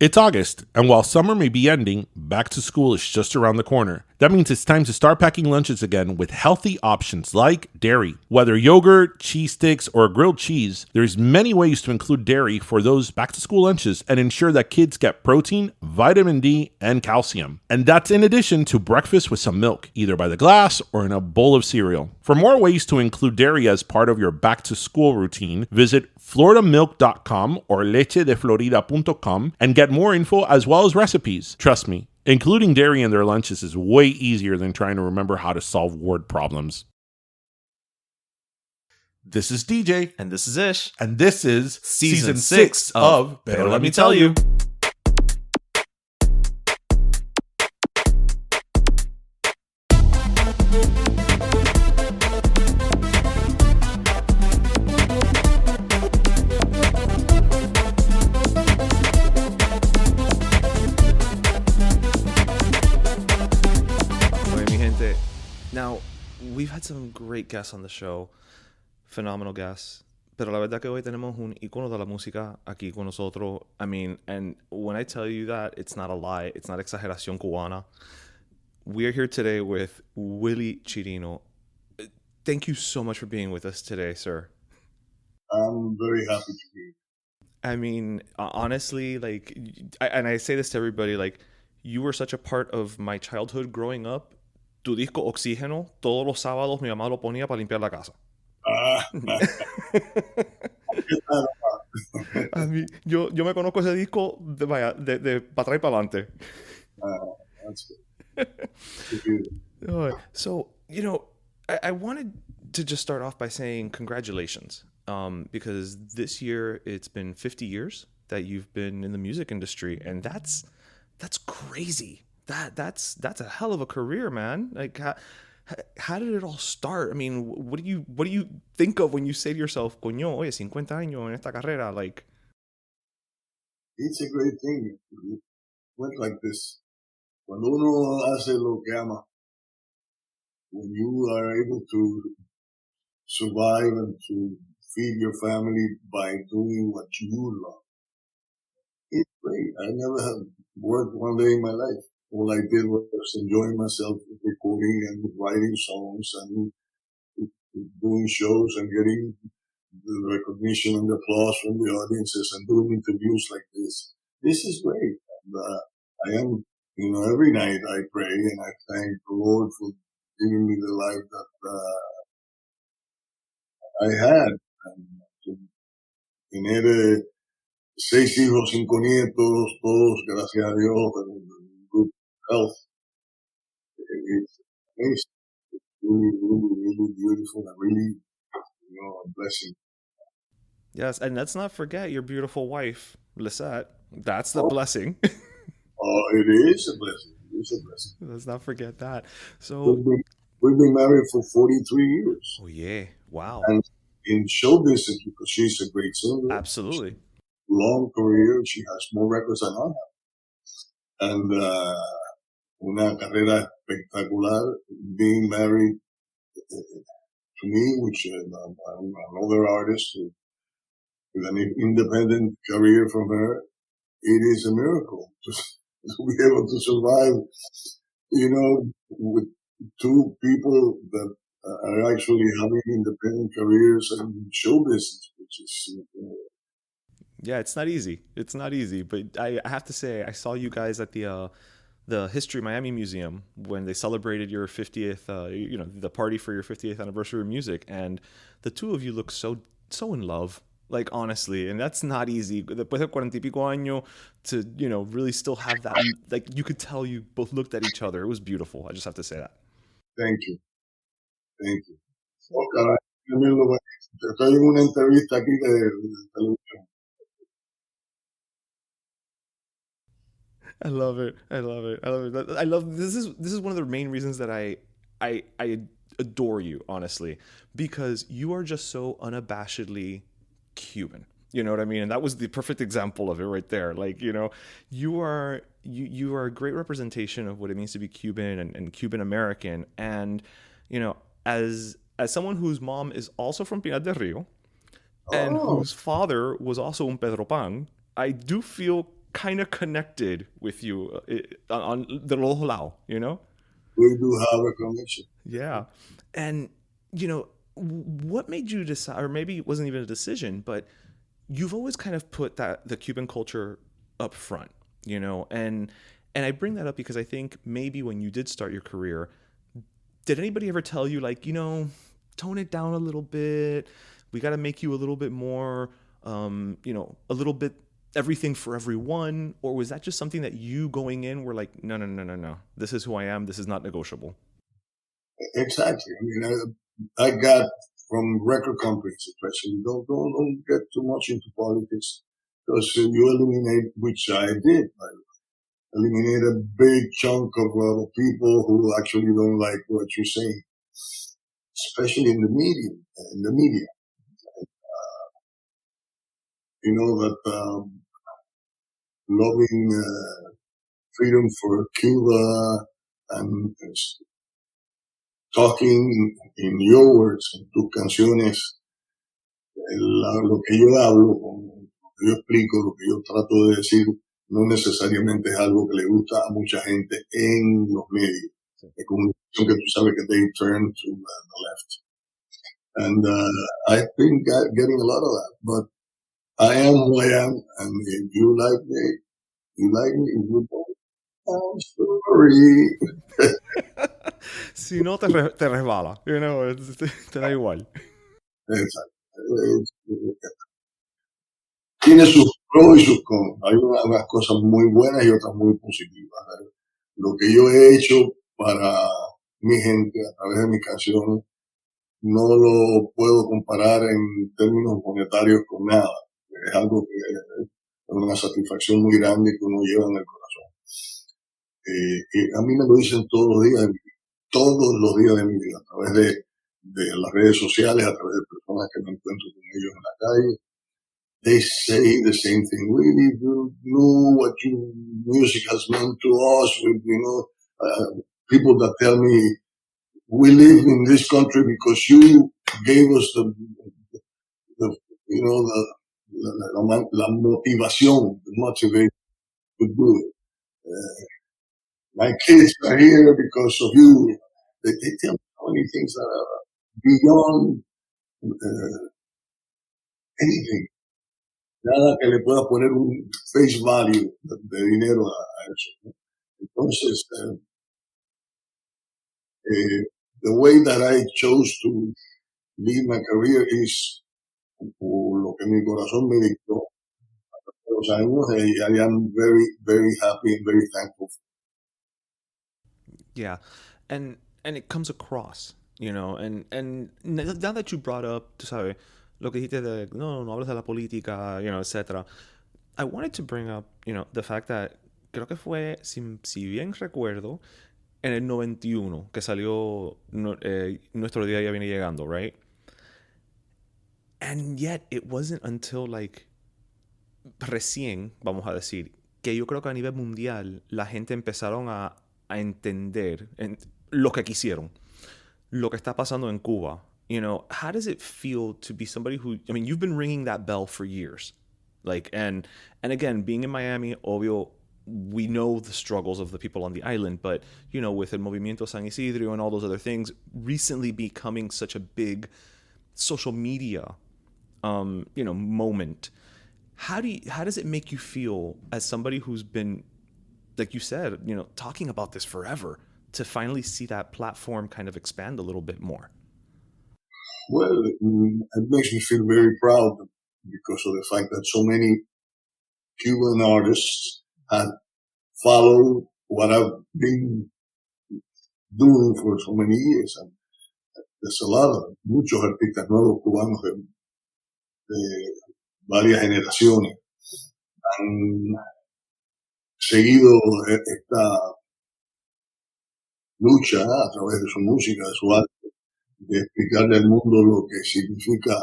It's August, and while summer may be ending, back to school is just around the corner. That means it's time to start packing lunches again with healthy options like dairy. Whether yogurt, cheese sticks, or grilled cheese, there's many ways to include dairy for those back to school lunches and ensure that kids get protein, vitamin D, and calcium. And that's in addition to breakfast with some milk, either by the glass or in a bowl of cereal. For more ways to include dairy as part of your back to school routine, visit floridamilk.com or lechedeflorida.com and get more info as well as recipes. Trust me, including dairy in their lunches is way easier than trying to remember how to solve word problems. This is DJ. And this is Ish. And this is Season 6 of Pero Let Me Tell You. Now, we've had some great guests on the show, phenomenal guests, pero la verdad que hoy tenemos un icono de la música aquí con nosotros. I mean, and when I tell you that, it's not a lie, it's not exageración cubana. We are here today with Willy Chirino. Thank you so much for being with us today, sir. I'm very happy to be here. I mean, honestly, like, and I say this to everybody, like, you were such a part of my childhood growing up. Tu disco Oxigeno, todos los sábados mi mamá lo ponía para limpiar la casa. I mean, yo me conozco ese disco de para atrás y para adelante. That's good. So, you know, I wanted to just start off by saying congratulations, because this year it's been 50 years that you've been in the music industry, and that's crazy. That's a hell of a career, man. Like, how did it all start? I mean, what do you think of when you say to yourself, coño, oye, 50 años en esta carrera? Like, it's a great thing. It went like this. Cuando uno hace lo que ama, when you are able to survive and to feed your family by doing what you love, it's great. I never have worked one day in my life. All I did was enjoying myself recording and writing songs and doing shows and getting the recognition and the applause from the audiences and doing interviews like this. This is great. And I am, every night I pray and I thank the Lord for giving me the life that I had. And to tener 6 hijos, 5 nietos, todos, gracias a Dios, and good health. It's amazing. It's really, really, really beautiful and really, a blessing. Yes, and let's not forget your beautiful wife, Lisette. That's the blessing. It is a blessing. It's a blessing. Let's not forget that. So we've been married for 43 years. Oh yeah, wow. And in show business, because she's a great singer. Absolutely. Long career. She has more records than I have. And una carrera espectacular. Being married to me, which another artist with an independent career from her, it is a miracle to be able to survive, with two people that are actually having independent careers and show business, which is... Yeah, it's not easy. It's not easy. But I have to say, I saw you guys at the History Miami Museum when they celebrated your 50th, the party for your 50th anniversary of music. And the two of you look so in love. Like, honestly, and that's not easy. Después de 40 y pico años to, really still have that. Like, you could tell you both looked at each other. It was beautiful. I just have to say that. Thank you. Thank you. Oh, caray. Estoy en una entrevista aquí de televisión. I love it. This is one of the main reasons that I adore you, honestly, because you are just so unabashedly Cuban. You know what I mean? And that was the perfect example of it right there. Like, you are a great representation of what it means to be Cuban and Cuban American. And, as someone whose mom is also from Pinar del Rio and whose father was also un Pedro Pan, I do feel kind of connected with you on the otro lado, you know? We do have a connection. Yeah. And, what made you decide, or maybe it wasn't even a decision, but you've always kind of put the Cuban culture up front, and I bring that up because I think maybe when you did start your career, did anybody ever tell you, like, tone it down a little bit? We got to make you a little bit more, a little bit everything for everyone? Or was that just something that you going in were like, no, no, no, no, no, this is who I am, this is not negotiable? Exactly. I mean, I got from record companies, especially, don't get too much into politics because you eliminate, which I did. I eliminate a big chunk of people who actually don't like what you're saying, especially in the media. In the media, you know that loving freedom for Cuba and talking in your words, en tus canciones, lo que yo hablo, lo que yo explico, lo que yo trato de decir, no necesariamente es algo que le gusta a mucha gente en los medios de comunicación que tú sabes que they turn to the left. And I've been getting a lot of that, but I am who I am, and if you like me, you like me. If you don't, I'm sorry. Si no, te resbala, te da igual. Exacto. Tiene sus pros y sus contras. Hay unas cosas muy buenas y otras muy positivas. Lo que yo he hecho para mi gente a través de mis canciones no lo puedo comparar en términos monetarios con nada. Es algo que es una satisfacción muy grande que uno lleva en el corazón. A mí me lo dicen todos los días de mi vida, a través de las redes sociales, a través de personas que me encuentro con ellos en la calle. They say the same thing. Really, you know what your music has meant to us. People that tell me, we live in this country because you gave us the la motivación, the motivation to do it. My kids are here because of you. They tell me so many things that are beyond anything. Nada que le pueda poner un face value de dinero a eso, ¿no? Entonces, the way that I chose to lead my career is por lo que mi corazón me dictó hace los años, and I am very, very happy and very thankful. Yeah, and it comes across, and now that you brought up, tú sabes, lo que dijiste de no hables de la política, etcétera. I wanted to bring up, the fact that creo que fue, si bien recuerdo, en el 91 que salió Nuestro Día Ya Viene Llegando, right? And yet it wasn't until like recién, vamos a decir, que yo creo que a nivel mundial la gente empezaron a entender lo que quisieron, lo que está pasando en Cuba. How does it feel to be somebody who, I mean, you've been ringing that bell for years. Like, and again, being in Miami, obvio, we know the struggles of the people on the island, but, with El Movimiento San Isidro and all those other things, recently becoming such a big social media, moment. How does it make you feel as somebody who's been, like you said, talking about this forever, to finally see that platform kind of expand a little bit more? Well, it makes me feel very proud because of the fact that so many Cuban artists have followed what I've been doing for so many years. And there's muchos artistas nuevos cubanos de varias generaciones han seguido esta lucha a través de su música, de su arte, de explicarle al mundo lo que significa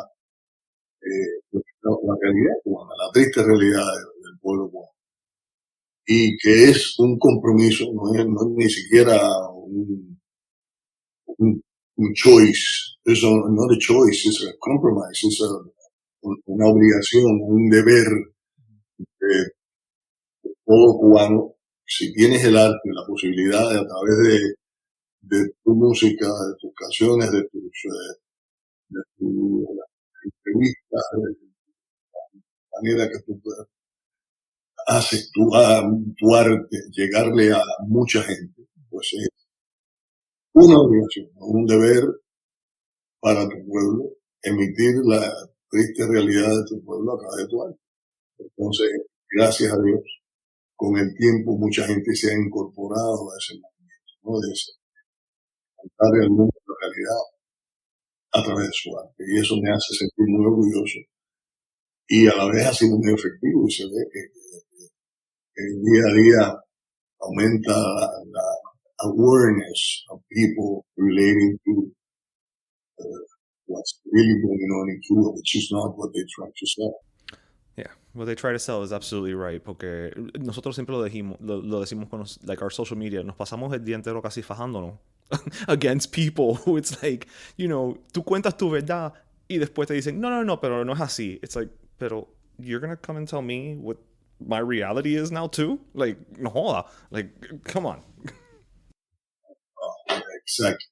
la realidad cubana, la triste realidad del pueblo cubano. Y que es un compromiso, no es ni siquiera un choice, it's not a choice, it's a compromise, it's una obligación, un deber todo cubano, si tienes el arte, la posibilidad de a través de tu música, de tus canciones, de tu entrevista, de la manera que tú haces tu arte llegarle a mucha gente, pues es una obligación, un deber para tu pueblo, emitir la triste realidad de tu pueblo a través de tu arte. Entonces, gracias a Dios, con el tiempo mucha gente se ha incorporado a ese movimiento, ¿no? De contarle al mundo la realidad a través de su arte. Y eso me hace sentir muy orgulloso. Y a la vez ha sido muy efectivo y se ve que día a día aumenta la awareness of people relating to what's really going on in Cuba, which is not what they try to say. Yeah, what they try to sell is absolutely right, porque nosotros siempre lo decimos con like our social media, nos pasamos el día entero casi fajándonos against people who it's like, tú cuentas tu verdad y después te dicen, no, pero no es así. It's like, pero you're gonna come and tell me what my reality is now too? Like, no joda. Like, come on. Exactly.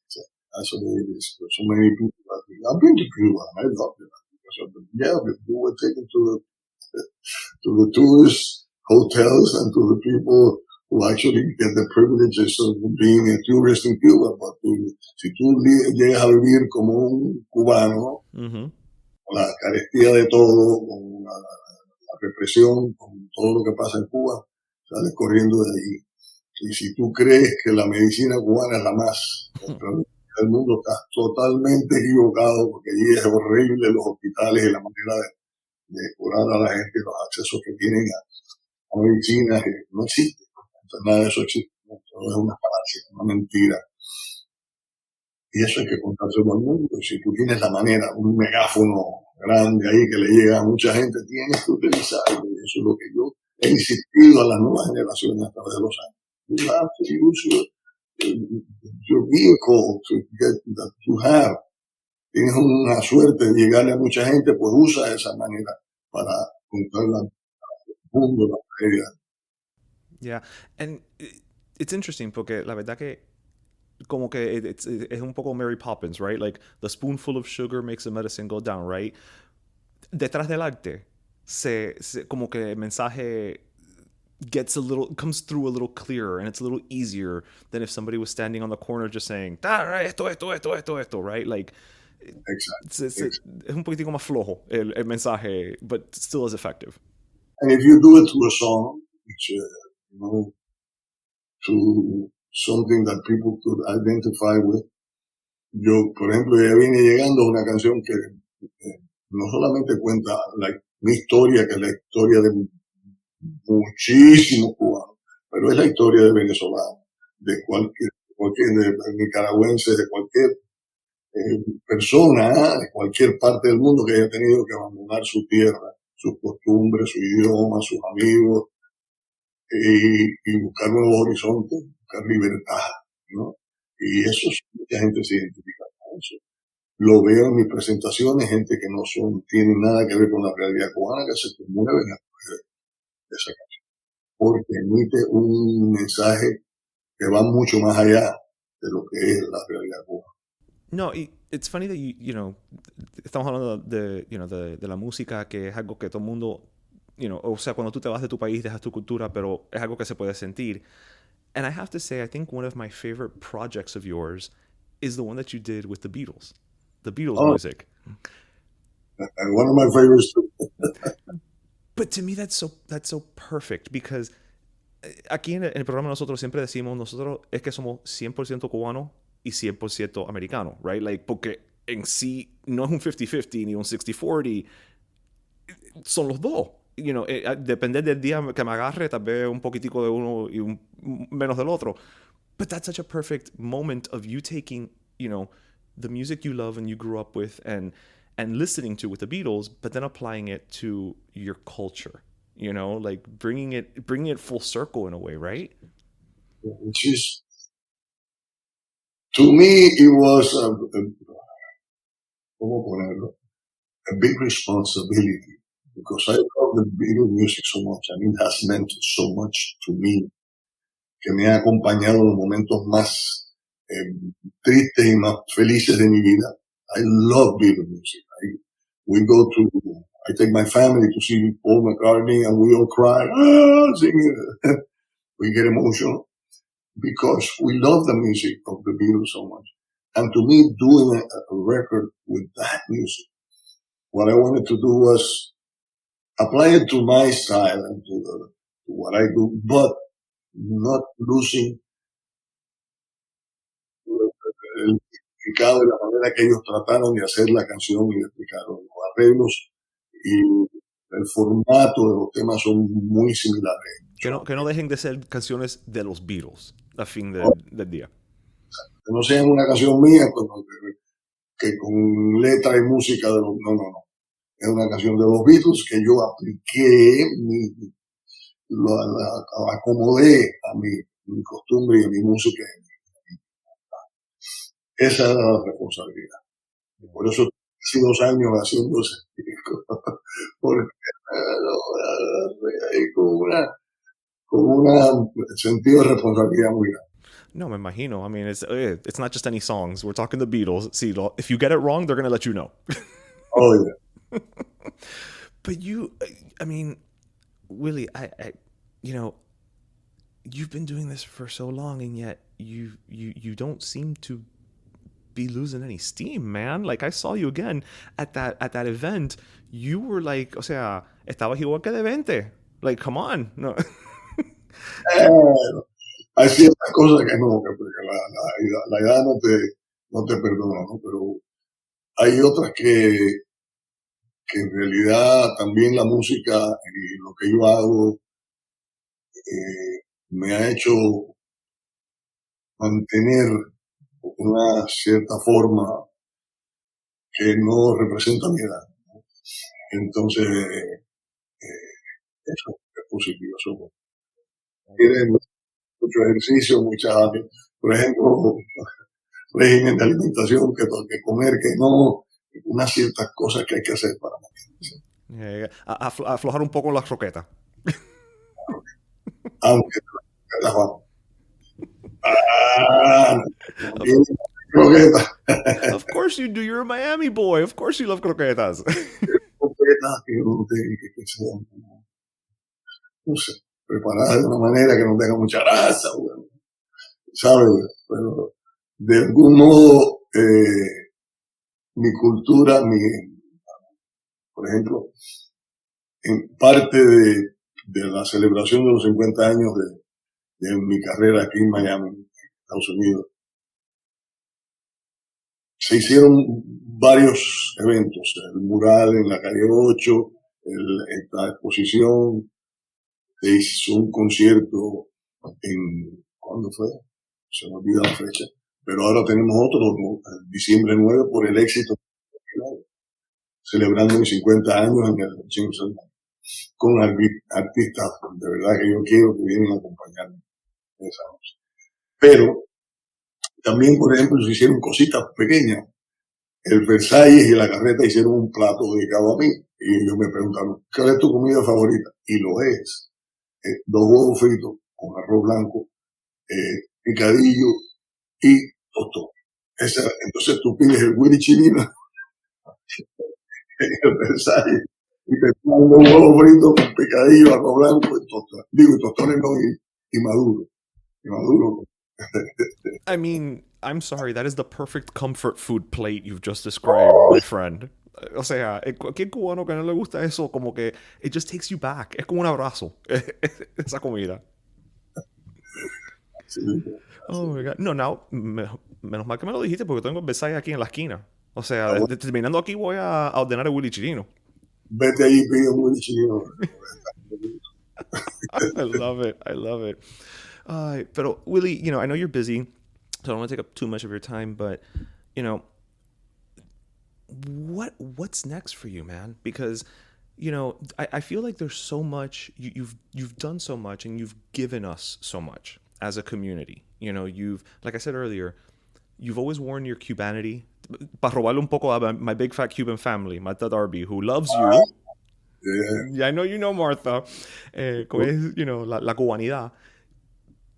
That's what it is. So many people. I've been to Cuba. I loved it. But we were taken to the tourist hotels and to the people who actually get the privileges of being a tourist in Cuba. But si tú llegas a vivir como un cubano, con la carestía de todo, con la represión, con todo lo que pasa en Cuba, sales corriendo de ahí. Y si tú crees que la medicina cubana es la más del mundo, estás totalmente equivocado, porque allí es horrible los hospitales y la manera de curar a la gente, los accesos que tienen a medicinas, no existe. Entonces, nada de eso existe. Todo es una falacia, una mentira. Y eso hay que contárselo al mundo. Y si tú tienes la manera, un megáfono grande ahí que le llega a mucha gente, tienes que utilizarlo. Y eso es lo que yo he insistido a las nuevas generaciones a través de los años. You have to use your vehicle to get that you have. Tienes una suerte de llegarle a mucha gente, pues usa esa manera para contarle al mundo la realidad. Yeah, and it's interesting porque la verdad que como que es un poco Mary Poppins, right? Like the spoonful of sugar makes the medicine go down, right? Detrás del arte, como que el mensaje comes through a little clearer and it's a little easier than if somebody was standing on the corner just saying, right, esto, right? Like, Exactly. Es un poquitico más flojo el mensaje, but still as effective. And if you do it to a song, which, to something that people could identify with. Yo, por ejemplo, ya vine llegando a una canción que no solamente cuenta mi historia, que es la historia de muchísimos cubanos, pero es la historia de venezolanos, de cualquier de nicaragüense, de cualquier persona, de cualquier parte del mundo que haya tenido que abandonar su tierra, sus costumbres, su idioma, sus amigos, y buscar nuevos horizontes, buscar libertad, ¿no? Y eso, mucha gente se identifica con eso. Lo veo en mis presentaciones, gente que no tienen nada que ver con la realidad cubana, que se conmueven a través de esa canción, porque emite un mensaje que va mucho más allá de lo que es la realidad cubana. No, it's funny that estamos hablando de la música, que es algo que todo el mundo, o sea, cuando tú te vas de tu país, dejas tu cultura, pero es algo que se puede sentir. And I have to say, I think one of my favorite projects of yours is the one that you did with the Beatles music. And one of my favorites too. But to me, that's so perfect, because aquí en el programa nosotros siempre decimos, nosotros es que somos 100% cubanos y 100% americano, right? Like, porque en sí no es un 50-50 ni un 60-40, son los dos. Depende del día que me agarre, tal vez un poquitico de uno y menos del otro. But that's such a perfect moment of you taking, the music you love and you grew up with and listening to with the Beatles, but then applying it to your culture, like bringing it full circle in a way, right? Which is, to me, it was a big responsibility, because I love the Beatles music so much. I mean, it has meant so much to me, que me ha acompañado en los momentos más tristes y más felices de mi vida. I love Beatles music. I take my family to see Paul McCartney and we all cry, singing. We get emotional because we love the music of the Beatles so much. And to me, doing a record with that music, what I wanted to do was apply it to my style and to what I do, but not losing el significado y la manera que ellos trataron de hacer la canción y de explicaron los arreglos y el formato de los temas son muy similares. Que no dejen de ser canciones de los Beatles a fin del día. Que no sean una canción mía que con letra y música de los... No. Es una canción de los Beatles que yo apliqué, acomodé a mi costumbre y a mi música. Esa era la responsabilidad. Por eso hace 2 años haciendo ese disco. Porque hay con un sentido de responsabilidad muy grande. No, me imagino. I mean, it's not just any songs. We're talking the Beatles. See, if you get it wrong, they're going to let you know. Oh, yeah. But I mean, Willy, I you've been doing this for so long, and yet you don't seem to be losing any steam, man. Like, I saw you again at that event. You were like, o sea, estabas igual que de 20. Like, come on. No. Hay ciertas cosas que no, porque la edad no te perdona, ¿no? Pero hay otras que en realidad también la música y lo que yo hago me ha hecho mantener una cierta forma que no representa mi edad, ¿no? Entonces, eso es positivo. Eso tiene mucho ejercicio, por ejemplo, régimen de alimentación, que comer, que no, unas ciertas cosas que hay que hacer para mantenerse. Aflojar un poco las croquetas. Aunque las vamos. Croquetas. Of course you do. You're a Miami boy. Of course you love croquetas. Croquetas que sean, no sé, preparadas de una manera que no tenga mucha grasa, bueno, ¿sabes? Pero de algún modo mi cultura, por ejemplo, en parte de la celebración de los 50 años de mi carrera aquí en Miami, Estados Unidos, se hicieron varios eventos, el mural en la calle 8, esta exposición, se hizo un concierto ¿cuándo fue? Se me olvida la fecha, pero ahora tenemos otro, ¿no? Diciembre 9, por el éxito, celebrando mis 50 años en el Oxigeno, con artistas de verdad que yo quiero que vienen a acompañarme esa noche. Pero también, por ejemplo, se hicieron cositas pequeñas. El Versalles y la Carreta hicieron un plato dedicado a mí. Y ellos me preguntaron, ¿cuál es tu comida favorita? Y lo es. 2 huevos fritos con arroz blanco, picadillo y tostón. Entonces tú pides el Willy Chirino en el Versalles y te traen 2 huevos fritos con picadillo, arroz blanco y tostón. Digo, tostones no, y maduro. Y maduro. I mean, I'm sorry, that is the perfect comfort food plate you've just described, my friend. O sea, cualquier cubano que no le gusta eso, como que it just takes you back. Es como un abrazo, esa comida. Sí. Oh my God. No, menos mal que me lo dijiste porque tengo el Versailles aquí en la esquina. O sea, terminando aquí voy a ordenar el Willy Chirino. Vete ahí y pide un Willy Chirino. I love it. Pero Willy, I know you're busy, so I don't want to take up too much of your time, but, what's next for you, man? Because, I feel like there's so much, you've done so much and you've given us so much as a community. Like I said earlier, you've always worn your Cubanity. Para robarle un poco a my big fat Cuban family, Mata Darby, who loves you. Yeah. I know you know Martha. Como es, la cubanidad.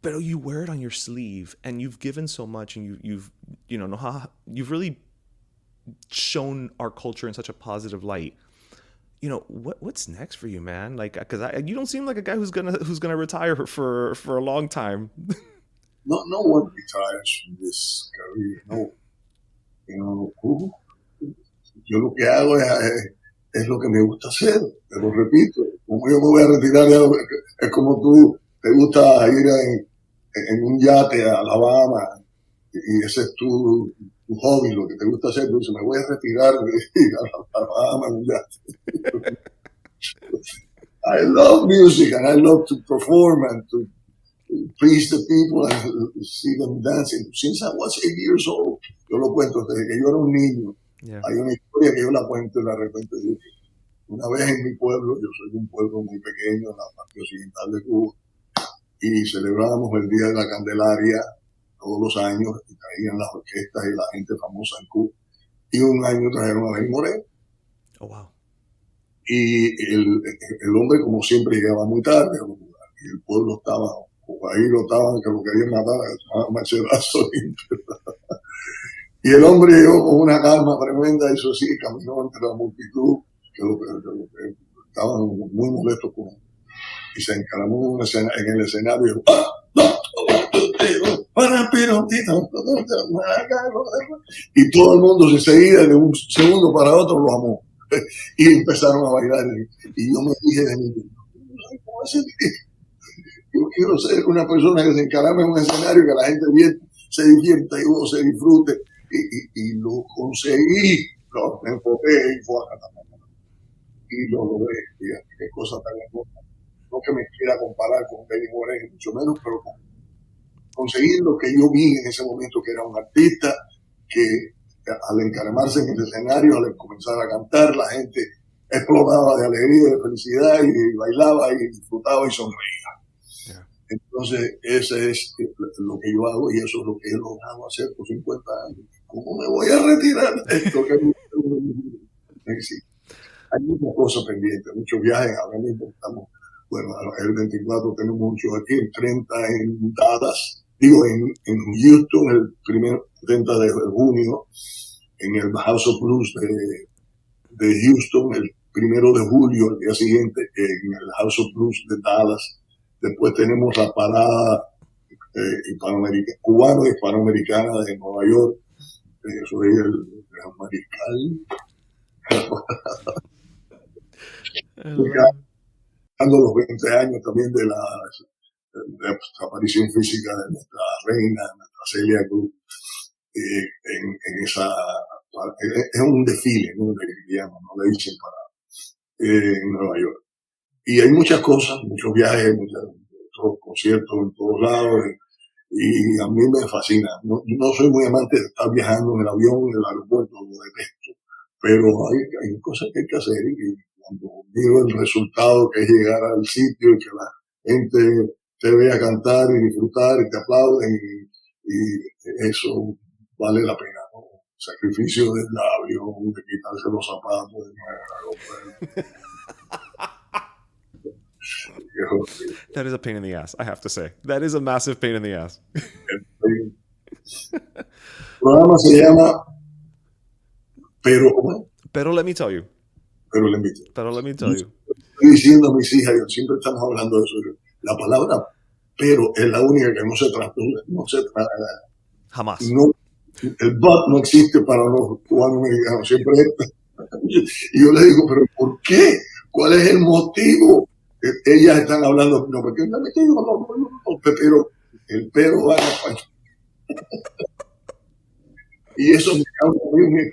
But you wear it on your sleeve, and you've given so much, and you've you've really shown our culture in such a positive light. What's next for you, man? Like, because you don't seem like a guy who's gonna retire for a long time. No one retires from this career. No, yo lo que hago es lo que me gusta hacer. Te lo repito. Como yo me voy a retirar, es como tú te gusta ir en un yate a Alabama y ese es tu hobby, lo que te gusta hacer. Tú dices, me voy a retirar de ir a Alabama en un yate. I love music and I love to perform and to please the people and see them dancing. Since I was 8 years old, yo lo cuento desde que yo era un niño. Yeah. Hay una historia que yo la cuento y la repito. Una vez en mi pueblo, yo soy de un pueblo muy pequeño en la parte occidental de Cuba, y celebrábamos el Día de la Candelaria todos los años, y traían las orquestas y la gente famosa en Cuba. Y un año trajeron a Benny Moré. Oh, wow. Y el hombre, como siempre, llegaba muy tarde, y el pueblo estaba, ahí lo estaban, que lo querían matar, a machedazo. Y el hombre llegó con una calma tremenda, eso sí, caminó entre la multitud, que estaban muy molestos con él. Y se encaramó en el escenario y todo el mundo enseguida, de un segundo para otro, lo amó. Y empezaron a bailar. Y yo me dije de mí, ¿cómo hacer? Yo quiero ser una persona que se encarame en un escenario, que la gente se divierta y se disfrute. Y lo conseguí, me enfoqué y fue a Cataluña. Y lo logré. Fíjate qué cosa tan hermosa. No que me quiera comparar con Benny Moré, mucho menos, pero conseguir lo que yo vi en ese momento, que era un artista que al encaramarse en el escenario, al comenzar a cantar, la gente explotaba de alegría, de felicidad, y bailaba y disfrutaba y sonreía. Yeah. Entonces, ese es lo que yo hago, y eso es lo que he logrado hacer por 50 años. ¿Cómo me voy a retirar de esto? Hay muchas cosas pendientes, muchos viajes. Ahora mismo estamos, el 24 tenemos muchos aquí, el 30 en Dallas, en Houston, el primer 30 de junio, en el House of Blues de Houston, el 1 de julio, el día siguiente, en el House of Blues de Dallas. Después tenemos la parada cubano y hispanoamericana de Nueva York. Soy el mariscal. Dando los 20 años también de la aparición física de nuestra reina, nuestra Celia Cruz, en esa, es un desfile, ¿no? No le dicen en Nueva York. Y hay muchas cosas, muchos viajes, muchos conciertos en todos lados, y a mí me fascina. No soy muy amante de estar viajando en el avión, en el aeropuerto, lo detesto, pero hay cosas que hay que hacer, y cuando miro el resultado, que es llegar al sitio y que la gente te vea cantar y disfrutar y te aplauden, y eso vale la pena, ¿no? Sacrificio del avión, de quitarse los zapatos, That is a pain in the ass, I have to say. That is a massive pain in the ass. El programa se llama Pero let me tell you. Pero let me tell you. Estoy diciendo a mis hijas, siempre estamos hablando de eso. La palabra pero es la única que no se traduce. Jamás. No, el but no existe para los cubanos americanos. Siempre y yo le digo, pero ¿por qué? ¿Cuál es el motivo? Ellas están hablando, no, porque pero el pero va en español. Y eso me causa bien.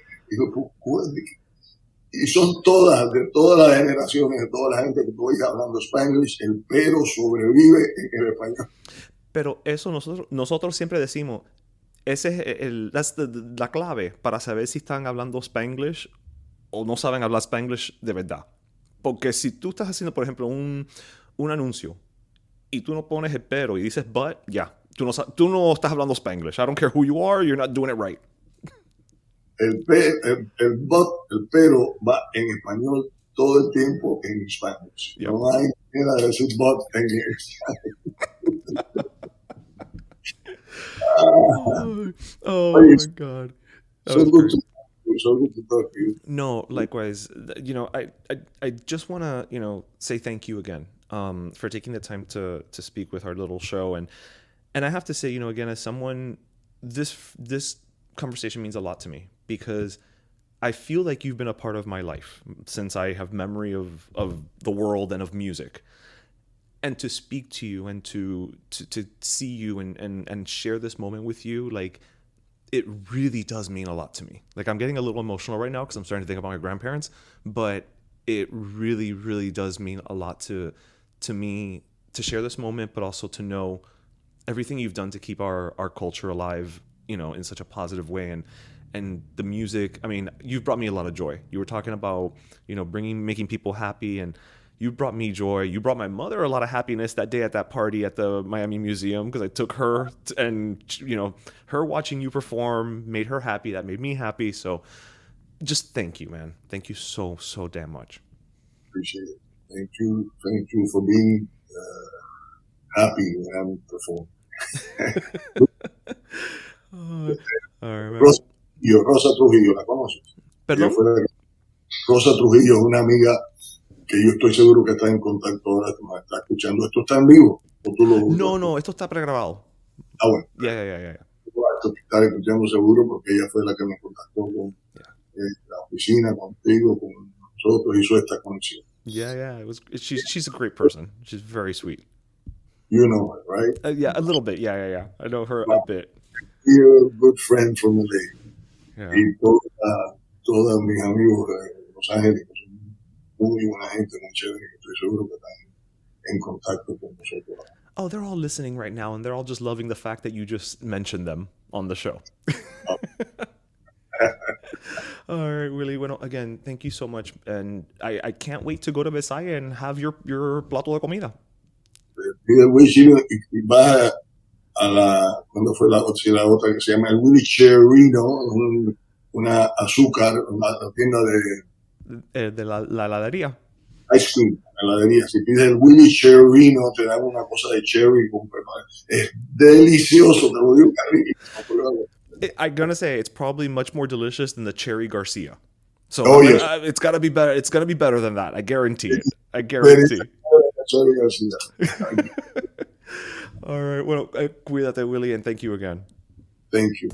Y son todas, de todas las generaciones, de toda la gente que estoy hablando Spanglish, el pero sobrevive en el español. Pero eso nosotros siempre decimos, ese es la clave para saber si están hablando Spanglish o no saben hablar Spanglish de verdad. Porque si tú estás haciendo, por ejemplo, un anuncio y tú no pones el pero y dices but, ya, tú no estás hablando Spanglish. I don't care who you are, you're not doing it right. El but, el pero va en español todo el tiempo en Spanish. Yep. No hay manera de decir but en Oh Oye, my God. That so was good great. so good to talk to you. No, likewise. I just want to, say thank you again for taking the time to speak with our little show. And I have to say, again, as someone, this conversation means a lot to me because I feel like you've been a part of my life since I have memory of the world and of music. And to speak to you and to see you and share this moment with you, like, it really does mean a lot to me. Like, I'm getting a little emotional right now because I'm starting to think about my grandparents, but it really, really does mean a lot to me to share this moment, but also to know everything you've done to keep our culture alive, in such a positive way. And the music, I mean, you've brought me a lot of joy. You were talking about, making people happy, and you brought me joy. You brought my mother a lot of happiness that day at that party at the Miami Museum because I took her and, her watching you perform made her happy. That made me happy. So just thank you, man. Thank you so, so damn much. Appreciate it. Thank you for being happy when I'm performing. All right, man. Rosa Trujillo, ¿la conoces? ¿Perdón? Rosa Trujillo es una amiga que yo estoy seguro que está en contacto ahora, está escuchando. ¿Esto está en vivo? ¿O tú lo No, esto está pregrabado. Ah, bueno. Ya. Esto está escuchando seguro porque ella fue la que me contactó con la oficina, contigo, con nosotros, hizo esta conexión. Yeah. She's a great person. She's very sweet. You know her, right? Yeah, a little bit. Yeah. I know her a bit. You're a good friend from LA. Yeah. Y todos mis amigos de Los Ángeles son muy buena gente, muy chévere, que estoy seguro que están en contacto con nosotros. Oh, they're all listening right now, and they're all just loving the fact that you just mentioned them on the show. All right, Willy. Bueno, again, thank you so much, and I can't wait to go to Versailles and have your plato de comida. Pide Willy Chirino y vas ¿cuándo fue la otra que se llama el Willy Chirino? Una azúcar, una tienda De la heladería. Ice cream, heladería. Si pides el Willy Chirino, te dan una cosa de cherry con es delicioso, te lo digo, cariño. I'm gonna say it's probably much more delicious than the Cherry Garcia. So yes. It's gotta be better. It's gonna be better than that. I guarantee it. I guarantee. Cherry Garcia. All right. Well, cuídate, Willy, and thank you again. Thank you.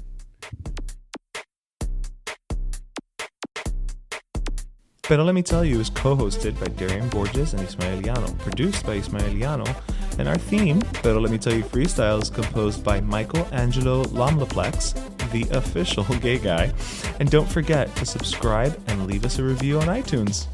Pero Let Me Tell You is co-hosted by Darian Borges and Ismaeliano, produced by Ismaeliano, and our theme, Pero Let Me Tell You Freestyle, is composed by Michael Angelo Lamleplex, the official gay guy. And don't forget to subscribe and leave us a review on iTunes.